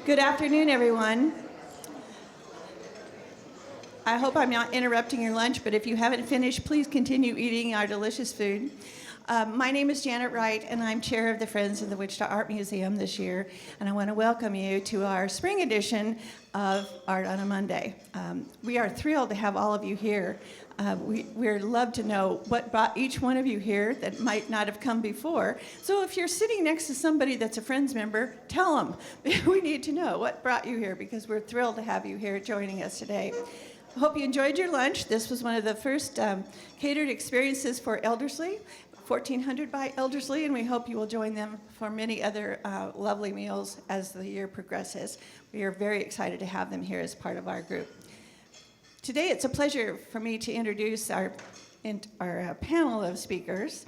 Good afternoon, everyone. I hope I'm not interrupting your lunch, but if you haven't finished, please continue eating our delicious food. My name is Janet Wright, and I'm chair of the Friends of the Wichita Art Museum this year, and I want to welcome you to our spring edition of Art on a Monday. We are thrilled to have all of you here. We'd love to know what brought each one of you here that might not have come before. So if you're sitting next to somebody that's a Friends member, tell them. We need to know what brought you here, because we're thrilled to have you here joining us today. I hope you enjoyed your lunch. This was one of the first catered experiences for Elderslie, 1400 by Elderslie, and we hope you will join them for many other lovely meals as the year progresses. We are very excited to have them here as part of our group. Today it's a pleasure for me to introduce our panel of speakers.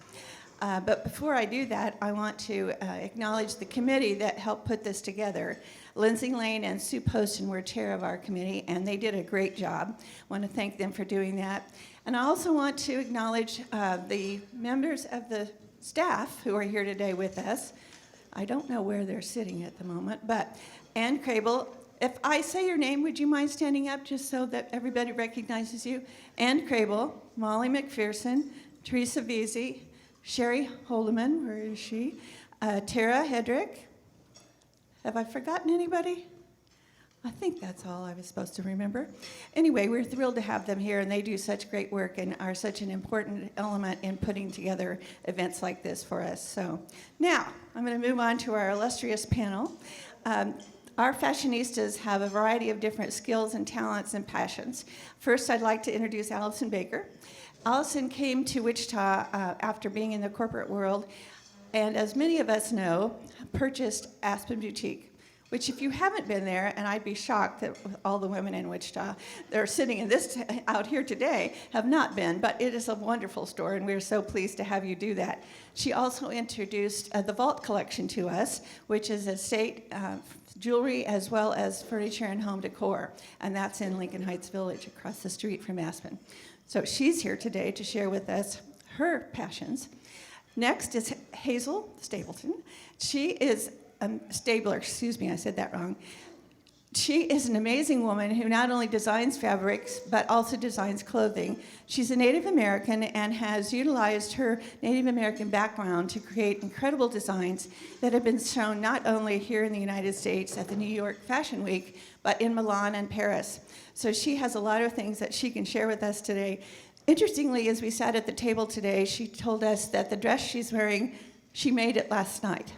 But before I do that, I want to acknowledge the committee that helped put this together. Lindsay Lane and Sue Poston were chair of our committee, and they did a great job. I want to thank them for doing that. And I also want to acknowledge the members of the staff who are here today with us. I don't know where they're sitting at the moment, but Ann Crable. If I say your name, would you mind standing up just so that everybody recognizes you? Ann Crable, Molly McPherson, Teresa Veazey, Sherry Holdeman, where is she? Tara Hedrick. Have I forgotten anybody? I think that's all I was supposed to remember. Anyway, we're thrilled to have them here, and they do such great work and are such an important element in putting together events like this for us. So now, I'm going to move on to our illustrious panel. Our fashionistas have a variety of different skills and talents and passions. First, I'd like to introduce Allison Baker. Allison came to Wichita after being in the corporate world, and as many of us know, purchased Aspen Boutique, which if you haven't been there, and I'd be shocked that all the women in Wichita that are sitting in this out here today have not been, but it is a wonderful store, and we're so pleased to have you do that. She also introduced the Vault collection to us, which is estate jewelry as well as furniture and home decor, and that's in Lincoln Heights Village across the street from Aspen. So she's here today to share with us her passions. Next is Hazel Stableton. She is Stabler, excuse me, I said that wrong. She is an amazing woman who not only designs fabrics, but also designs clothing. She's a Native American and has utilized her Native American background to create incredible designs that have been shown not only here in the United States at the New York Fashion Week, but in Milan and Paris. So she has a lot of things that she can share with us today. Interestingly, as we sat at the table today, she told us that the dress she's wearing, she made it last night.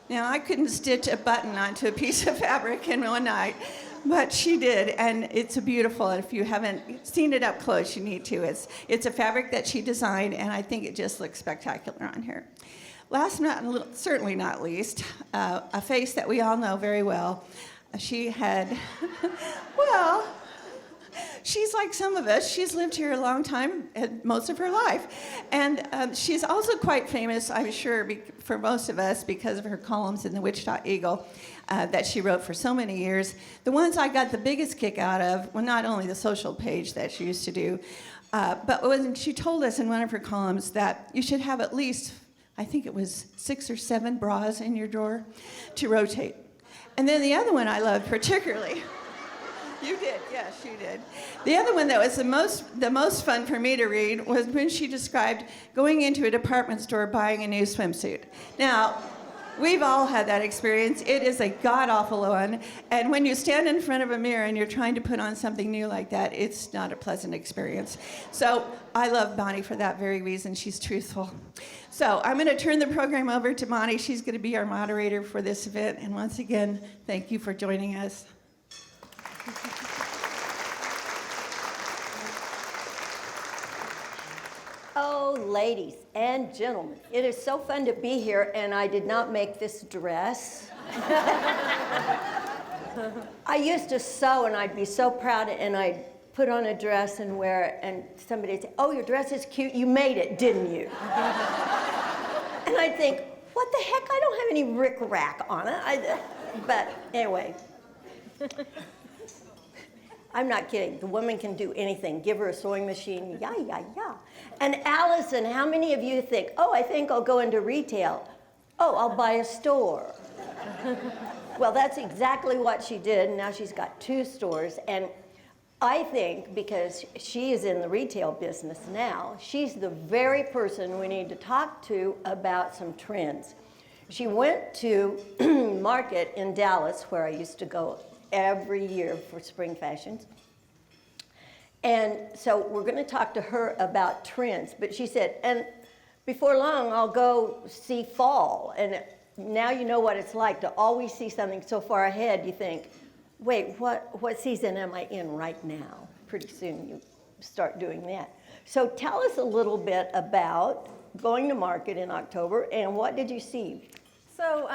Now, I couldn't stitch a button onto a piece of fabric in one night, but she did, and it's beautiful. If you haven't seen it up close, you need to. It's a fabric that she designed, and I think it just looks spectacular on her. Last but certainly not least, a face that we all know very well. She had, well, she's like some of us. She's lived here a long time, most of her life. And she's also quite famous, I'm sure, for most of us because of her columns in the Wichita Eagle that she wrote for so many years. The ones I got the biggest kick out of were not only the social page that she used to do, but when she told us in one of her columns that you should have at least, I think it was 6 or 7 bras in your drawer to rotate. And then the other one I loved particularly. You did, yes, you did. The other one that was the most fun for me to read was when she described going into a department store buying a new swimsuit. Now, we've all had that experience. It is a god-awful one, and when you stand in front of a mirror and you're trying to put on something new like that, it's not a pleasant experience. So I love Bonnie for that very reason. She's truthful. So I'm going to turn the program over to Bonnie. She's going to be our moderator for this event, and once again, thank you for joining us. Oh, ladies and gentlemen, it is so fun to be here, and I did not make this dress. I used to sew, and I'd be so proud, and I'd put on a dress and wear it, and somebody would say, "Oh, your dress is cute. You made it, didn't you?" And I'd think, what the heck? I don't have any rick-rack on it. But anyway. I'm not kidding. The woman can do anything. Give her a sewing machine, yeah. And Allison, how many of you think, oh, I think I'll go into retail. Oh, I'll buy a store. Well, that's exactly what she did, and now she's got 2 stores. And I think because she is in the retail business now, she's the very person we need to talk to about some trends. She went to market in Dallas, where I used to go every year for spring fashions. And so we're going to talk to her about trends. But she said, and before long, I'll go see fall. And now you know what it's like to always see something so far ahead. You think, wait, what season am I in right now? Pretty soon you start doing that. So tell us a little bit about going to market in October, and what did you see? So,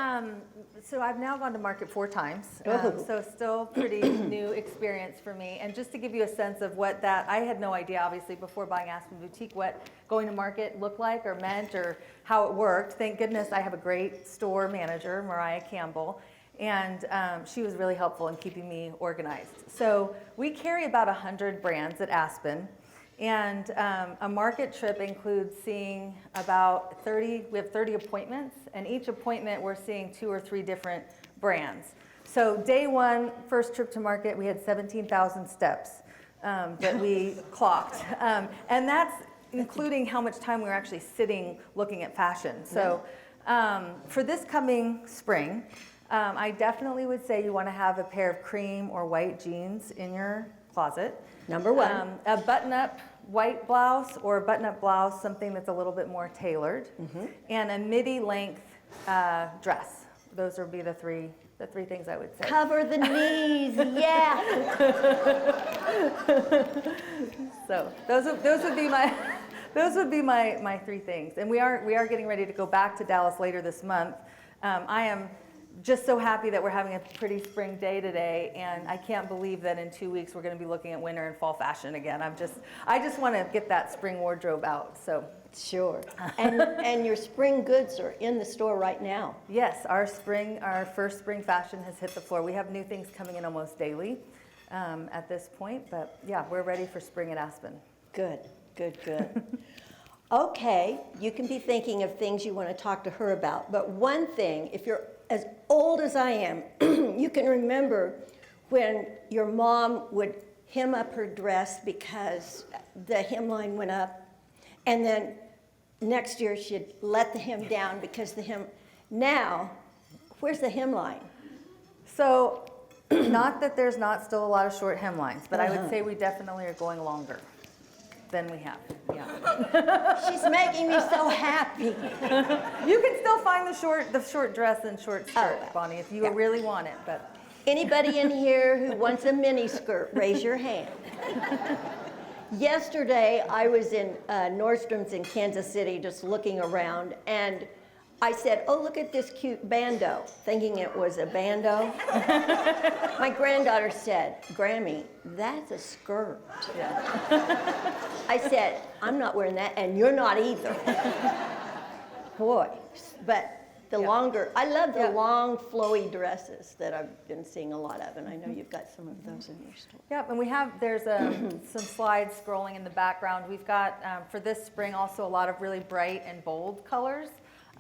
so I've now gone to market 4 times, so still pretty new experience for me. And just to give you a sense of what that, I had no idea, obviously, before buying Aspen Boutique, what going to market looked like or meant or how it worked. Thank goodness I have a great store manager, Mariah Campbell, and she was really helpful in keeping me organized. So we carry about 100 brands at Aspen. And a market trip includes seeing about 30, we have 30 appointments, and each appointment we're seeing 2 or 3 different brands. So day 1, first trip to market, we had 17,000 steps that we clocked. And that's including how much time we were actually sitting looking at fashion. So for this coming spring, I definitely would say you want to have a pair of cream or white jeans in your closet. Number 1. A button-up white blouse or a button-up blouse, something that's a little bit more tailored, and a midi-length dress. Those would be the three things I would say. Cover the knees, yeah. So those would be my 3 things. And we are getting ready to go back to Dallas later this month. I am just so happy that we're having a pretty spring day today, and I can't believe that in 2 weeks we're going to be looking at winter and fall fashion again. I just want to get that spring wardrobe out. So sure. And your spring goods are in the store right now. yes, our first spring fashion has hit the floor. We have new things coming in almost daily at this point, but yeah, we're ready for spring at Aspen. Good. Okay, you can be thinking of things you want to talk to her about, but one thing, if you're as old as I am, you can remember when your mom would hem up her dress because the hemline went up, and then next year she'd let the hem down because the hem. Now, where's the hemline? So, not that there's not still a lot of short hemlines, but I would say we definitely are going longer than we have. Yeah. She's making me so happy. You can still find the short dress and short skirt, Bonnie, if you really want it. But anybody in here who wants a mini skirt, raise your hand. Yesterday, I was in Nordstrom's in Kansas City just looking around, and I said, oh, look at this cute bandeau, thinking it was a bandeau. My granddaughter said, Grammy, that's a skirt. yeah. I said, I'm not wearing that, and you're not either. Boy, but the longer, I love the long, flowy dresses that I've been seeing a lot of, and I know you've got some of those in your store. Yep, and there's some slides scrolling in the background. We've got, for this spring, also a lot of really bright and bold colors.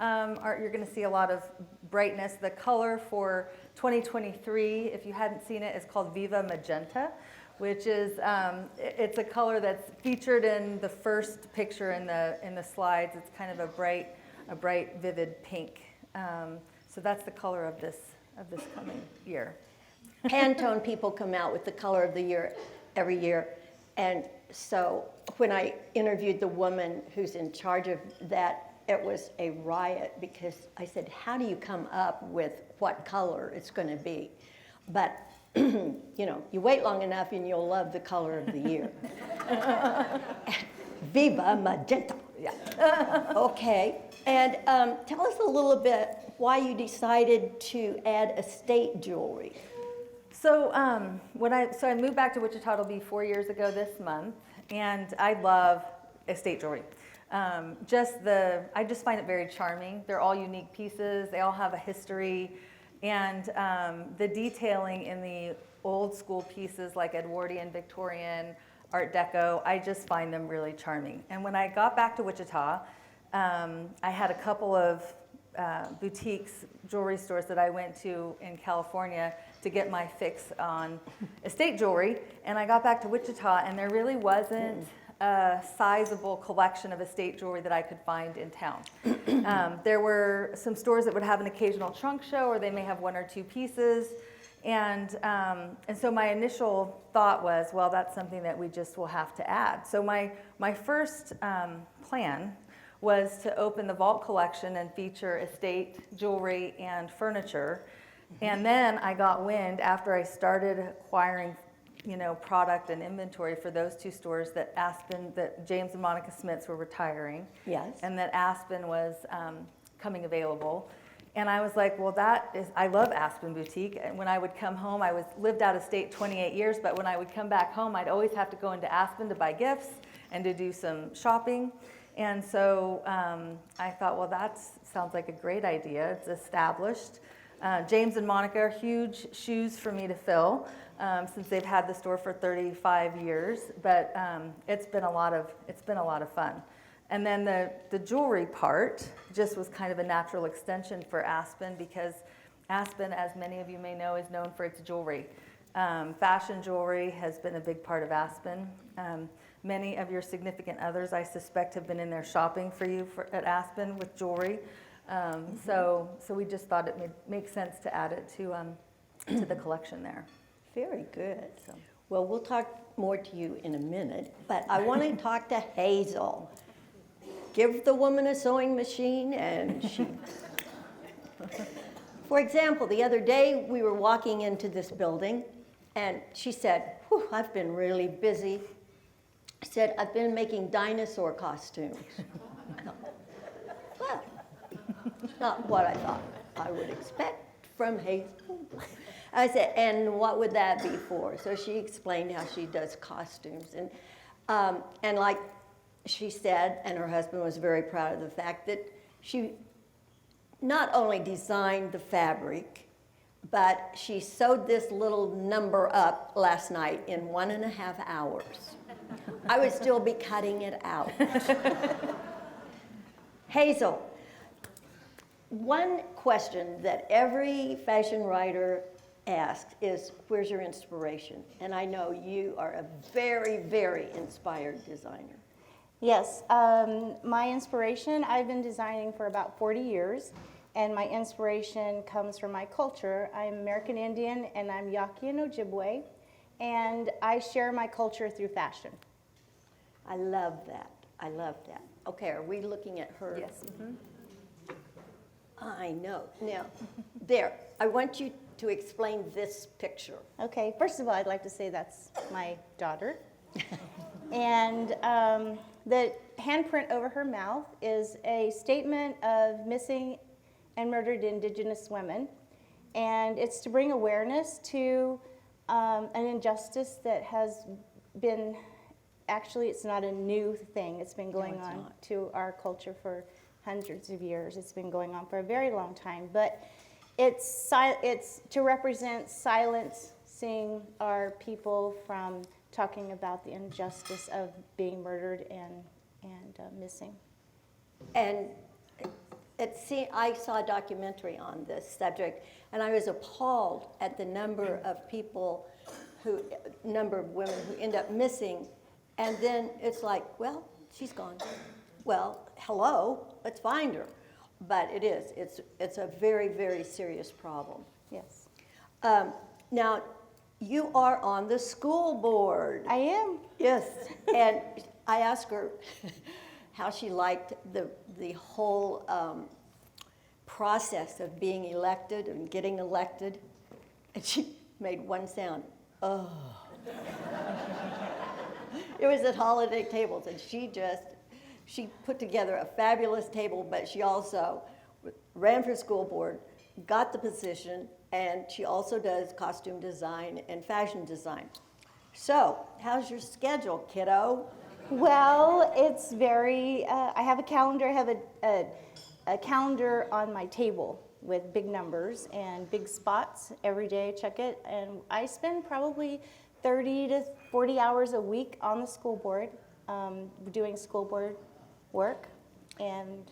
You're going to see a lot of brightness. The color for 2023, if you hadn't seen it, is called Viva Magenta, which is it's a color that's featured in the first picture in the slides. It's kind of a bright, vivid pink. So that's the color of this coming year. Pantone people come out with the color of the year every year, and so when I interviewed the woman who's in charge of that, it was a riot because I said, how do you come up with what color it's going to be? But, you know, you wait long enough and you'll love the color of the year. Viva Magenta. Yeah. Okay. And tell us a little bit why you decided to add estate jewelry. So I moved back to Wichita, it'll be 4 years ago this month, and I love estate jewelry. I just find it very charming. They're all unique pieces. They all have a history, and the detailing in the old school pieces like Edwardian, Victorian, Art Deco, I just find them really charming. And when I got back to Wichita, I had a couple of boutiques, jewelry stores that I went to in California to get my fix on estate jewelry. And I got back to Wichita, and there really wasn't a sizable collection of estate jewelry that I could find in town. There were some stores that would have an occasional trunk show, or they may have one or two pieces. And so my initial thought was, well, that's something that we just will have to add. So my first plan was to open the vault collection and feature estate jewelry and furniture. And then I got wind after I started acquiring, product and inventory for those two stores that James and Monica Smiths were retiring. Yes. And that Aspen was coming available. And I was like, well, I love Aspen Boutique. And when I would come home, I lived out of state 28 years, but when I would come back home, I'd always have to go into Aspen to buy gifts and to do some shopping. And so I thought, well, that sounds like a great idea. It's established. James and Monica are huge shoes for me to fill since they've had the store for 35 years. But it's been a lot of fun. And then the jewelry part just was kind of a natural extension for Aspen, because Aspen, as many of you may know, is known for its jewelry. Fashion jewelry has been a big part of Aspen. Many of your significant others, I suspect, have been in there shopping for you at Aspen with jewelry. So we just thought it would make sense to add it to the collection there. Very good. Well, we'll talk more to you in a minute, but I want to talk to Hazel. Give the woman a sewing machine and she... For example, the other day we were walking into this building and she said, "Whew, I've been really busy." I said, "I've been making dinosaur costumes." Well, not what I thought I would expect from Hazel. I said, "And what would that be for?" So she explained how she does costumes. And like she said, and her husband was very proud of the fact that she not only designed the fabric, but she sewed this little number up last night in 1.5 hours. I would still be cutting it out. Hazel, one question that every fashion writer asks is, where's your inspiration? And I know you are a very, very inspired designer. Yes, my inspiration, I've been designing for about 40 years, and my inspiration comes from my culture. I'm American Indian, and I'm Yaqui and Ojibwe, and I share my culture through fashion. I love that. I love that. Okay, are we looking at her? Yes. Mm-hmm. I know. Now, there, I want you to explain this picture. Okay, first of all, I'd like to say that's my daughter. And the handprint over her mouth is a statement of missing and murdered Indigenous women. And it's to bring awareness to an injustice that has been, actually it's not a new thing. It's been going on to our culture for hundreds of years. It's been going on for a very long time. But it's to represent silencing our people from talking about the injustice of being murdered and missing. And I saw a documentary on this subject, and I was appalled at the number of women who end up missing, and then it's like, well, she's gone. Well, hello, let's find her. But it's a very, very serious problem. Yes. Now, you are on the school board. I am. Yes, and I asked her how she liked the whole process of being elected and getting elected, and she made one sound, oh. It was at holiday tables, and she put together a fabulous table, but she also ran for school board, got the position, and she also does costume design and fashion design. So, how's your schedule, kiddo? Well, it's very, I have a calendar. I have a calendar on my table with big numbers and big spots every day. I check it, and I spend probably 30 to 40 hours a week on the school board, doing school board work, and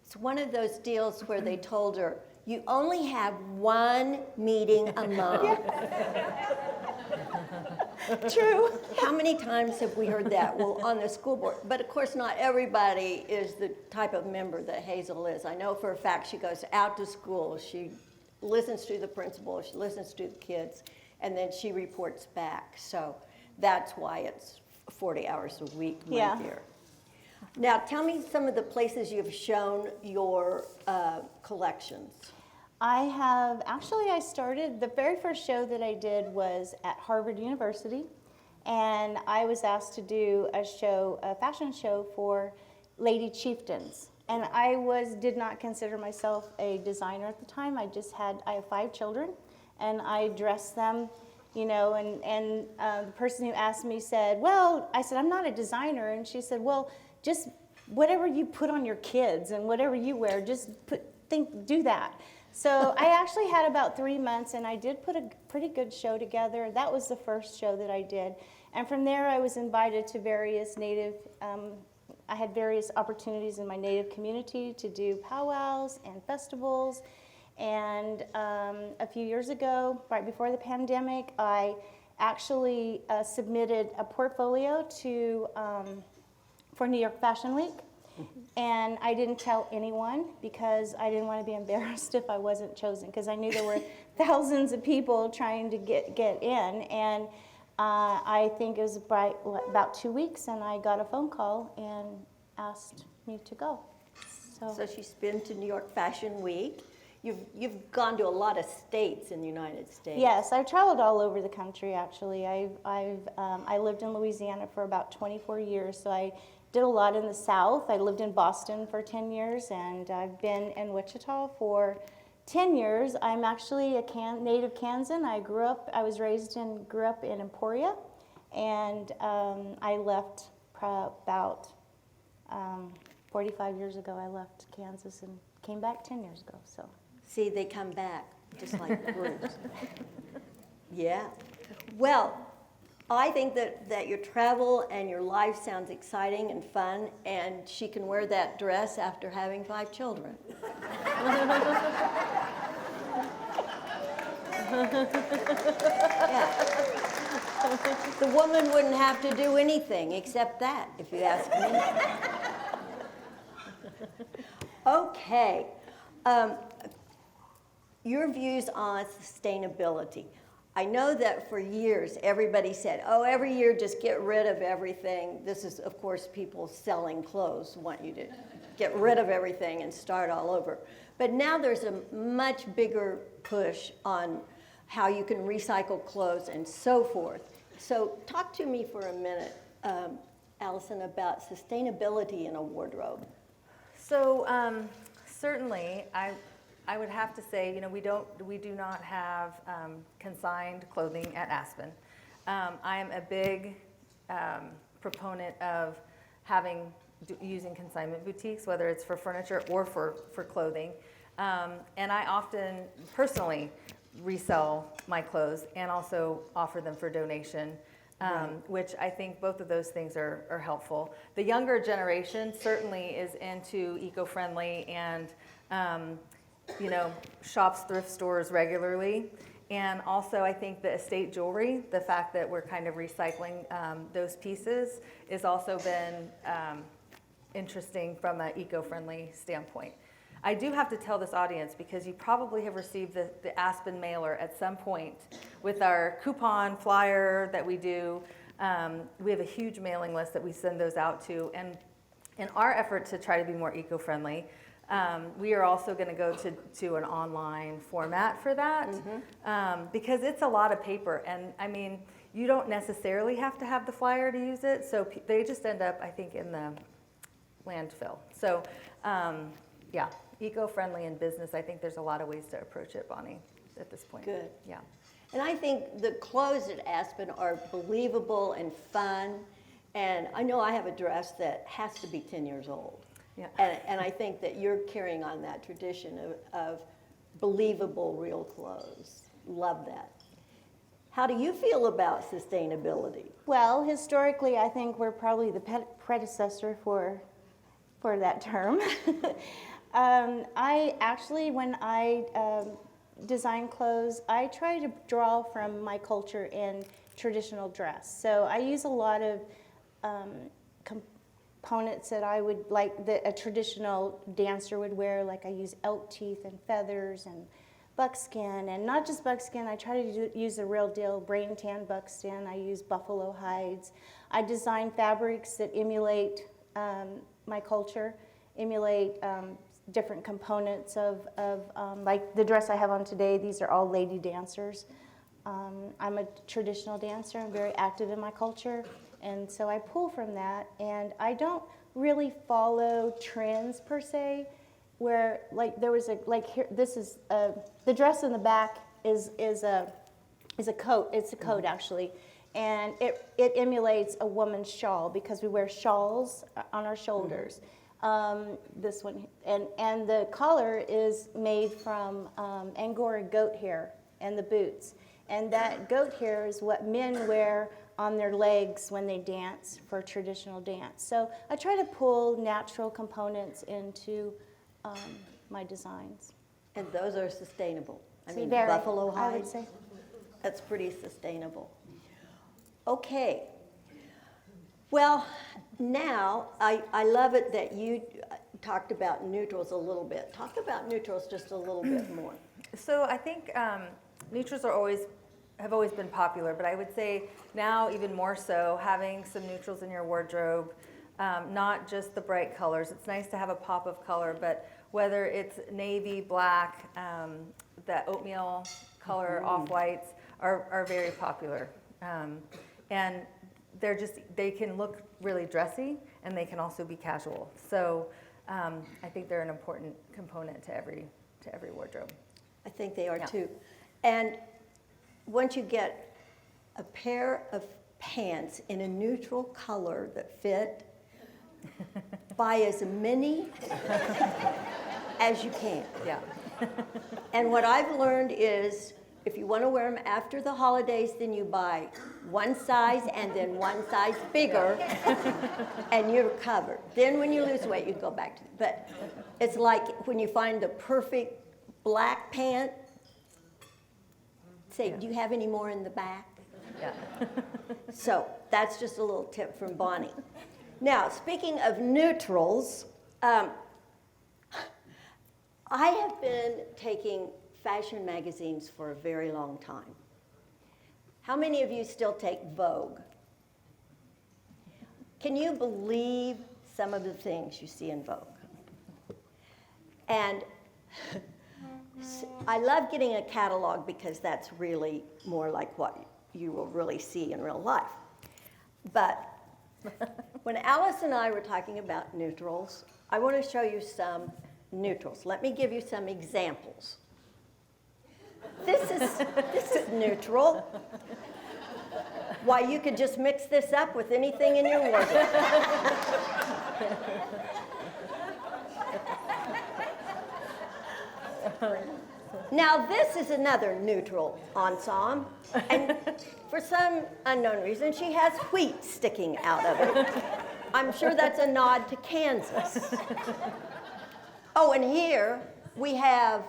It's one of those deals where they told her, you only have one meeting a month. True. How many times have we heard that? Well, on the school board. But of course, not everybody is the type of member that Hazel is. I know for a fact she goes out to school, she listens to the principal, she listens to the kids, and then she reports back. So that's why it's 40 hours a week, my Yeah. dear. Now, tell me some of the places you've shown your collections. I started, the very first show that I did was at Harvard University, and I was asked to do a fashion show for lady chieftains. And did not consider myself a designer at the time. I have 5 children, and I dressed them, and the person who asked me said, well, I said, I'm not a designer. And she said, well, just whatever you put on your kids and whatever you wear, just do that. So I actually had about 3 months, and I did put a pretty good show together. That was the first show that I did. And from there, I was invited to various I had various opportunities in my native community to do powwows and festivals. And a few years ago, right before the pandemic, I actually submitted a portfolio for New York Fashion Week. And I didn't tell anyone because I didn't want to be embarrassed if I wasn't chosen, because I knew there were thousands of people trying to get in. And I think it was about 2 weeks, and I got a phone call and asked me to go. So she's been to New York Fashion Week. You've gone to a lot of states in the United States. Yes, I've traveled all over the country, actually. I lived in Louisiana for about 24 years, so I did a lot in the South. I lived in Boston for 10 years, and I've been in Wichita for 10 years. I'm actually a native Kansan. I was raised and grew up in Emporia, and I left about 45 years ago. I left Kansas and came back 10 years ago. So. See, they come back, just like Bruce. Yeah. Well, I think that your travel and your life sounds exciting and fun, and she can wear that dress after having 5 children. Yeah. The woman wouldn't have to do anything except that, if you ask me. Okay. Your views on sustainability. I know that for years everybody said, oh, every year just get rid of everything. This is, of course, people selling clothes want you to get rid of everything and start all over. But now there's a much bigger push on how you can recycle clothes and so forth. So talk to me for a minute, Allison, about sustainability in a wardrobe. So certainly, I would have to say, we do not have consigned clothing at Aspen. I am a big proponent of using consignment boutiques, whether it's for furniture or for clothing. And I often personally resell my clothes and also offer them for donation, which I think both of those things are helpful. The younger generation certainly is into eco-friendly and shops thrift stores regularly. And also I think the estate jewelry, the fact that we're kind of recycling those pieces has also been interesting from an eco-friendly standpoint. I do have to tell this audience, because you probably have received the Aspen mailer at some point with our coupon flyer that we do. We have a huge mailing list that we send those out to. And in our effort to try to be more eco-friendly, we are also going to go to an online format for that, because it's a lot of paper. And I mean, you don't necessarily have to have the flyer to use it, so they just end up, I think, in the landfill. So yeah, eco-friendly in business, I think there's a lot of ways to approach it, Bonnie, at this point. Good. Yeah. And I think the clothes at Aspen are believable and fun. And I know I have a dress that has to be 10 years old. Yeah. And I think that you're carrying on that tradition of believable, real clothes. Love that. How do you feel about sustainability? Well, historically, I think we're probably the predecessor for that term. I actually, when I design clothes, I try to draw from my culture in traditional dress. So I use a lot of components that I would like that a traditional dancer would wear. Like I use elk teeth and feathers and buckskin, and not just buckskin. I try to use the real deal brain tan buckskin. I use buffalo hides. I design fabrics that emulate my culture, emulate different components of like the dress I have on today. These are all lady dancers. I'm a traditional dancer. I'm very active in my culture, and so I pull from that. And I don't really follow trends per se. Where like there was a like here, this is the dress in the back is a coat. It's a coat actually, and it emulates a woman's shawl because we wear shawls on our shoulders. This one, and the collar is made from Angora goat hair and the boots. And that goat hair is what men wear on their legs when they dance for traditional dance. So I try to pull natural components into my designs. And those are sustainable. I mean, Very, buffalo hide, I would say. that's pretty sustainable. Okay. Well, now, I love it that you talked about neutrals a little bit. Talk about neutrals just a little bit more. So I think neutrals have always been popular, but I would say now even more so, having some neutrals in your wardrobe, not just the bright colors. It's nice to have a pop of color, but whether it's navy, black, the oatmeal color, off-whites are very popular. And they can look really dressy, and they can also be casual. So I think they're an important component to every wardrobe. I think they are Yeah. too. And once you get a pair of pants in a neutral color that fit, buy as many as you can. Yeah. And what I've learned is if you want to wear them after the holidays, then you buy one size and then one size bigger, and you're covered. Then when you lose weight, you go back to it. But it's like when you find the perfect black pant, say, do you have any more in the back? Yeah. So that's just a little tip from Bonnie. Now, speaking of neutrals, I have been taking fashion magazines for a very long time. How many of you still take Vogue? Can you believe some of the things you see in Vogue? And I love getting a catalog because that's really more like what you will really see in real life. But when Alice and I were talking about neutrals, I want to show you some neutrals. Let me give you some examples. This is neutral. Why, you could just mix this up with anything in your wardrobe. Now, this is another neutral ensemble, and for some unknown reason, she has wheat sticking out of it. I'm sure that's a nod to Kansas. Oh, and here we have,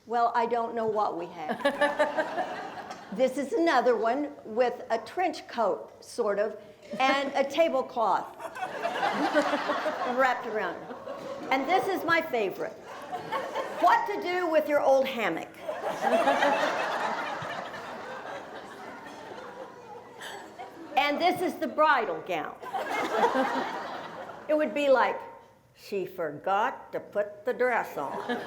well, I don't know what we have. This is another one with a trench coat, sort of, and a tablecloth wrapped around it. And this is my favorite. What to do with your old hammock? And this is the bridal gown. It would be like, she forgot to put the dress on.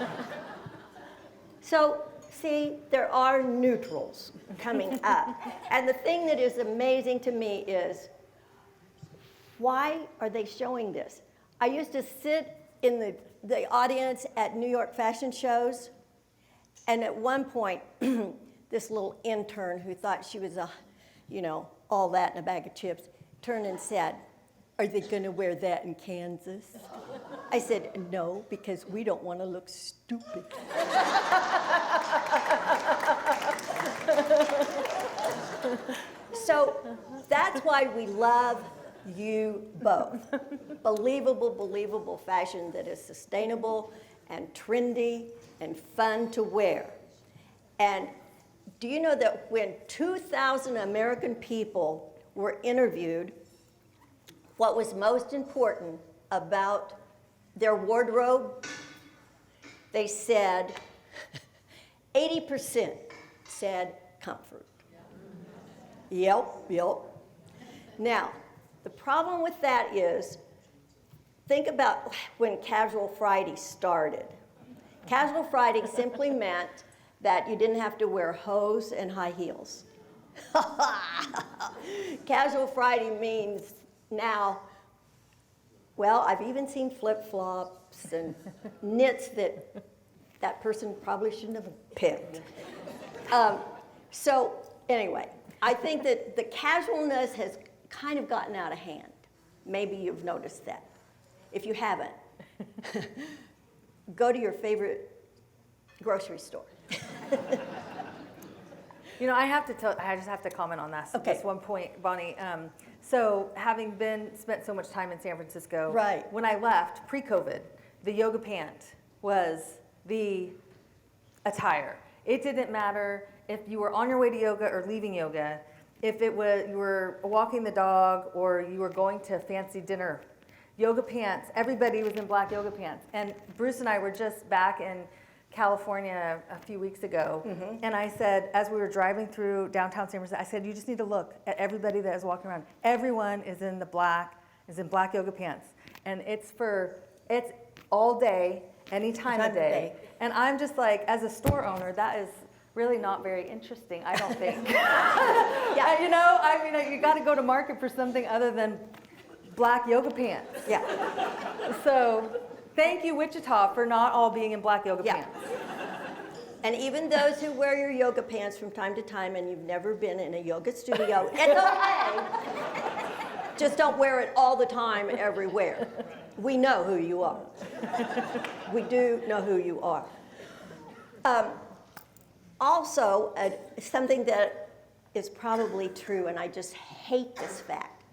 So, see, there are neutrals coming up. And the thing that is amazing to me is, why are they showing this? I used to sit in the audience at New York fashion shows, and at one point, this little intern who thought she was all that in a bag of chips, turned and said, "Are they going to wear that in Kansas?" I said, "No, because we don't want to look stupid." So that's why we love you both. Believable fashion that is sustainable and trendy and fun to wear. And do you know that when 2,000 American people were interviewed, what was most important about their wardrobe? They said 80% said comfort. Yep. Now, the problem with that is, think about when Casual Friday started. Casual Friday simply meant that you didn't have to wear hose and high heels. Casual Friday means now, well, I've even seen flip-flops and knits that person probably shouldn't have picked. So anyway, I think that the casualness has kind of gotten out of hand. Maybe you've noticed that. If you haven't, go to your favorite grocery store. You know, I just have to comment on that. Okay. Just one point, Bonnie. So having spent so much time in San Francisco, right. When I left pre-COVID, the yoga pant was the attire. It didn't matter if you were on your way to yoga or leaving yoga, if you were walking the dog or you were going to a fancy dinner. Yoga pants, everybody was in black yoga pants. And Bruce and I were just back in California a few weeks ago, and I said, as we were driving through downtown San Francisco, I said, you just need to look at everybody that is walking around. Everyone is in black yoga pants, and it's all day, any time of day. And I'm just like, as a store owner, that is really not very interesting, I don't think. Yeah, you know, I mean, you got to go to market for something other than black yoga pants. Yeah. So. Thank you, Wichita, for not all being in black yoga pants. And even those who wear your yoga pants from time to time and you've never been in a yoga studio, it's okay. Just don't wear it all the time, everywhere. We know who you are. We do know who you are. Also, something that is probably true, and I just hate this fact.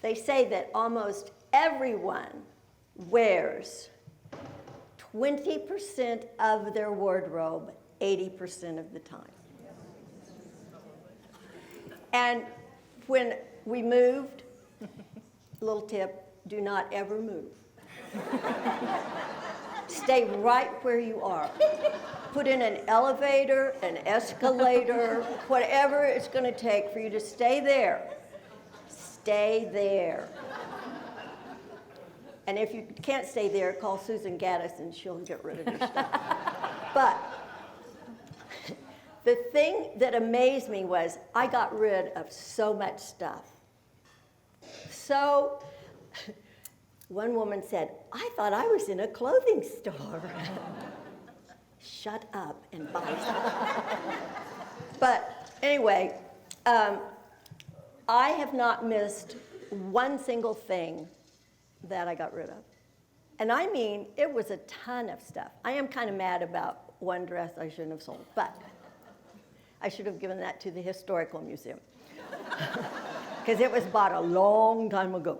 They say that almost everyone wears 20% of their wardrobe 80% of the time. And when we moved, little tip, do not ever move. Stay right where you are. Put in an elevator, an escalator, whatever it's going to take for you to stay there. Stay there. And if you can't stay there, call Susan Gaddis and she'll get rid of your stuff. But the thing that amazed me was I got rid of so much stuff. So one woman said, I thought I was in a clothing store. Shut up and buy stuff. But anyway, I have not missed one single thing that I got rid of. And I mean, it was a ton of stuff. I am kind of mad about one dress I shouldn't have sold, but I should have given that to the Historical Museum because it was bought a long time ago.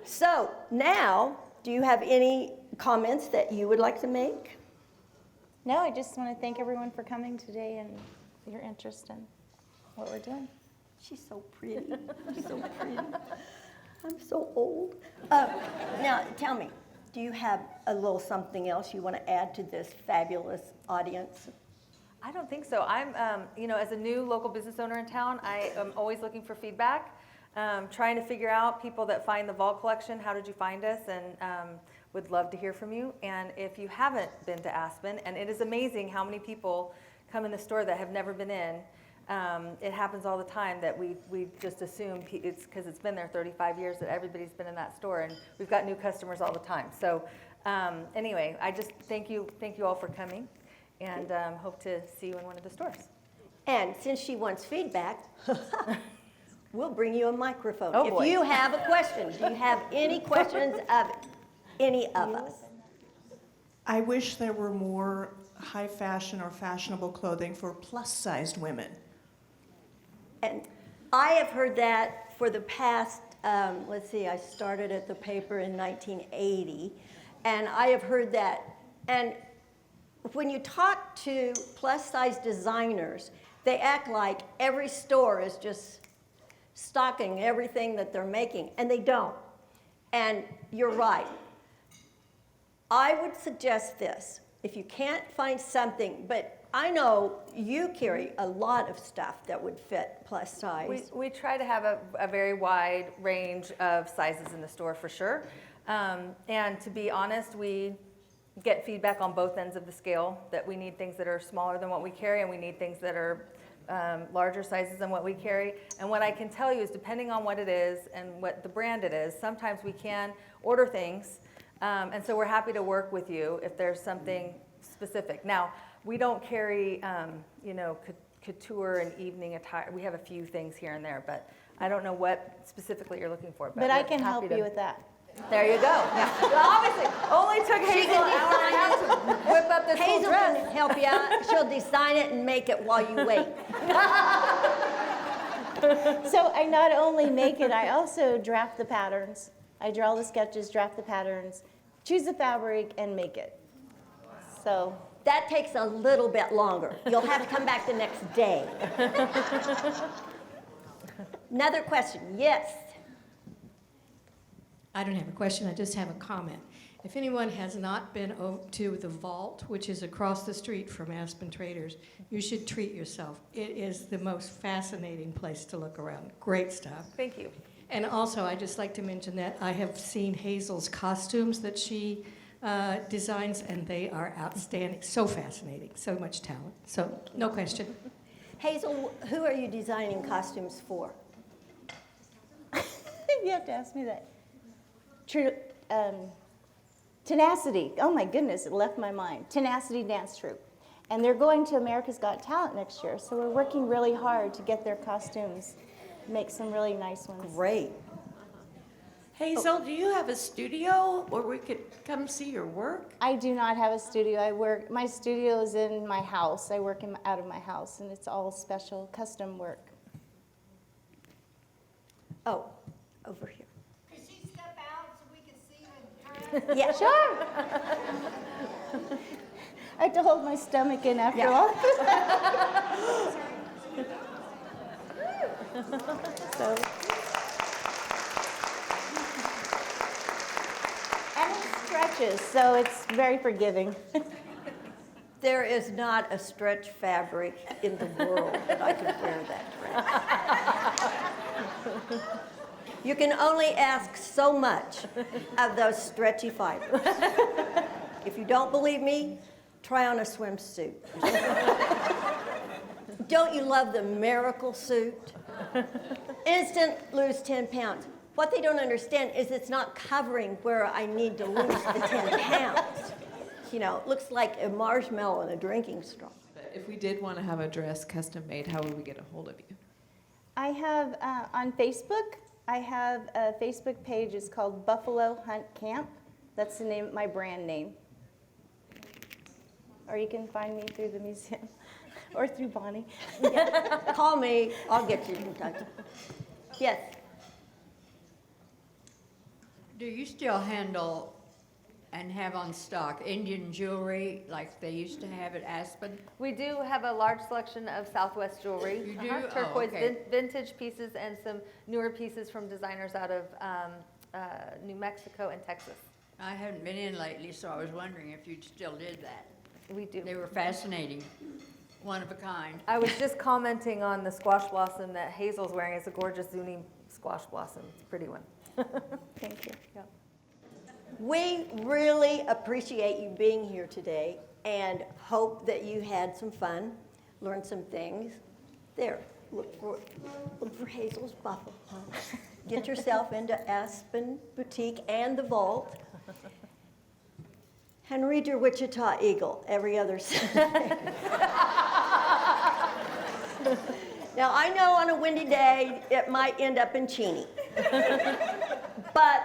So now, do you have any comments that you would like to make? No, I just want to thank everyone for coming today and your interest in what we're doing. She's so pretty. She's so pretty. I'm so old. Now, tell me, do you have a little something else you want to add to this fabulous audience? I don't think so. I'm, as a new local business owner in town, I am always looking for feedback, trying to figure out people that find the Vault collection, how did you find us, and would love to hear from you. And if you haven't been to Aspen, and it is amazing how many people come in the store that have never been in, it happens all the time that we just assume it's because it's been there 35 years that everybody's been in that store, and we've got new customers all the time. So anyway, I just thank you all for coming, and hope to see you in one of the stores. And since she wants feedback, we'll bring you a microphone. Oh, if boy. you have a question, do you have any questions of any of us? I wish there were more high fashion or fashionable clothing for plus-sized women. And I have heard that for the past, I started at the paper in 1980, And I have heard that. And when you talk to plus-size designers, they act like every store is just stocking everything that they're making, and they don't. And you're right. I would suggest this. If you can't find something, but I know you carry a lot of stuff that would fit plus size. We try to have a very wide range of sizes in the store for sure. And to be honest, we get feedback on both ends of the scale that we need things that are smaller than what we carry, and we need things that are larger sizes than what we carry. And what I can tell you is, depending on what it is and what the brand it is, sometimes we can order things. And so we're happy to work with you if there's something specific. Now, we don't carry, couture and evening attire. We have a few things here and there, but I don't know what specifically you're looking for. But I we're can happy help you with that. There you go. Yeah. Well, obviously, only took Hazel an hour and a half to whip up this whole Hazel dress. can help you out. She'll design it and make it while you wait. So I not only make it, I also draft the patterns. I draw the sketches, draft the patterns, choose the fabric, and make it. So That takes a little bit longer. You'll have to come back the next day. Another question. Yes. I don't have a question, I just have a comment. If anyone has not been to the Vault, which is across the street from Aspen Traders, you should treat yourself. It is the most fascinating place to look around. Great stuff. Thank you. And also, I'd just like to mention that I have seen Hazel's costumes that she designs, and they are outstanding. So fascinating, so much talent. So, no question. Hazel, who are you designing costumes for? you have to ask me that. Tenacity. Oh my goodness, it left my mind. Tenacity Dance Troupe. And they're going to America's Got Talent next year, so we're working really hard to get their costumes, make some really nice ones. Great. Hazel, do you have a studio where we could come see your work? I do not have a studio. My studio is in my house. I work out of my house, and it's all special, custom work. Oh, over here. Could she step out so we can see her? Yeah, Sure. I have to hold my stomach in after all. So. And it stretches, so it's very forgiving. There is not a stretch fabric in the world that I could wear that dress. You can only ask so much of those stretchy fibers. If you don't believe me, try on a swimsuit. Don't you love the miracle suit? Instant lose 10 pounds. What they don't understand is it's not covering where I need to lose the 10 pounds. You know, it looks like a marshmallow in a drinking straw. But if we did want to have a dress custom made, how would we get a hold of you? I have on Facebook, I have a Facebook page. It's called Buffalo Hunt Camp. That's the name, my brand name. Or you can find me through the museum or through Bonnie. Yeah. Call me, I'll get you in touch. Yes. Do you still handle and have on stock Indian jewelry like they used to have at Aspen? We do have a large selection of Southwest jewelry. You do? Oh, Turquoise okay. vintage pieces and some newer pieces from designers out of New Mexico and Texas. I haven't been in lately, so I was wondering if you still did that. We do. They were fascinating, one of a kind. I was just commenting on the squash blossom that Hazel's wearing. It's a gorgeous Zuni squash blossom. It's a pretty one. Thank you. Yep. We really appreciate you being here today and hope that you had some fun, learned some things. There, look for Hazel's Buffalo. Get yourself into Aspen Boutique and the Vault. And read your Wichita Eagle every other Sunday. Now, I know on a windy day it might end up in Cheney. But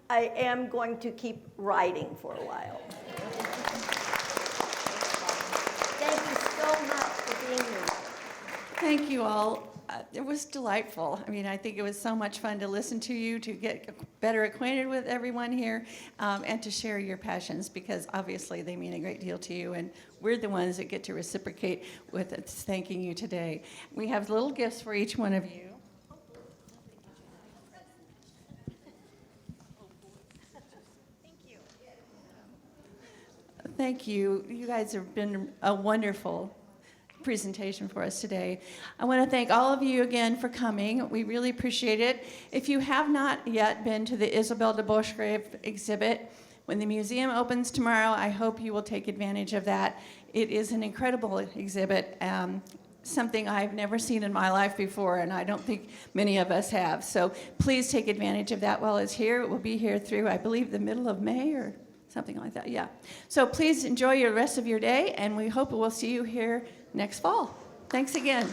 I am going to keep writing for a while. Thank you so much for being here. Thank you all. It was delightful. I mean, I think it was so much fun to listen to you, to get better acquainted with everyone here, and to share your passions, because obviously they mean a great deal to you, and we're the ones that get to reciprocate with thanking you today. We have little gifts for each one of you. Thank you. You guys have been a wonderful presentation for us today. I want to thank all of you again for coming. We really appreciate it. If you have not yet been to the Isabelle de Borchgrave exhibit, when the museum opens tomorrow, I hope you will take advantage of that. It is an incredible exhibit, something I've never seen in my life before, and I don't think many of us have. So please take advantage of that while it's here. It will be here through, I believe, the middle of May or something like that, yeah. So please enjoy the rest of your day, and we hope we'll see you here next fall. Thanks again.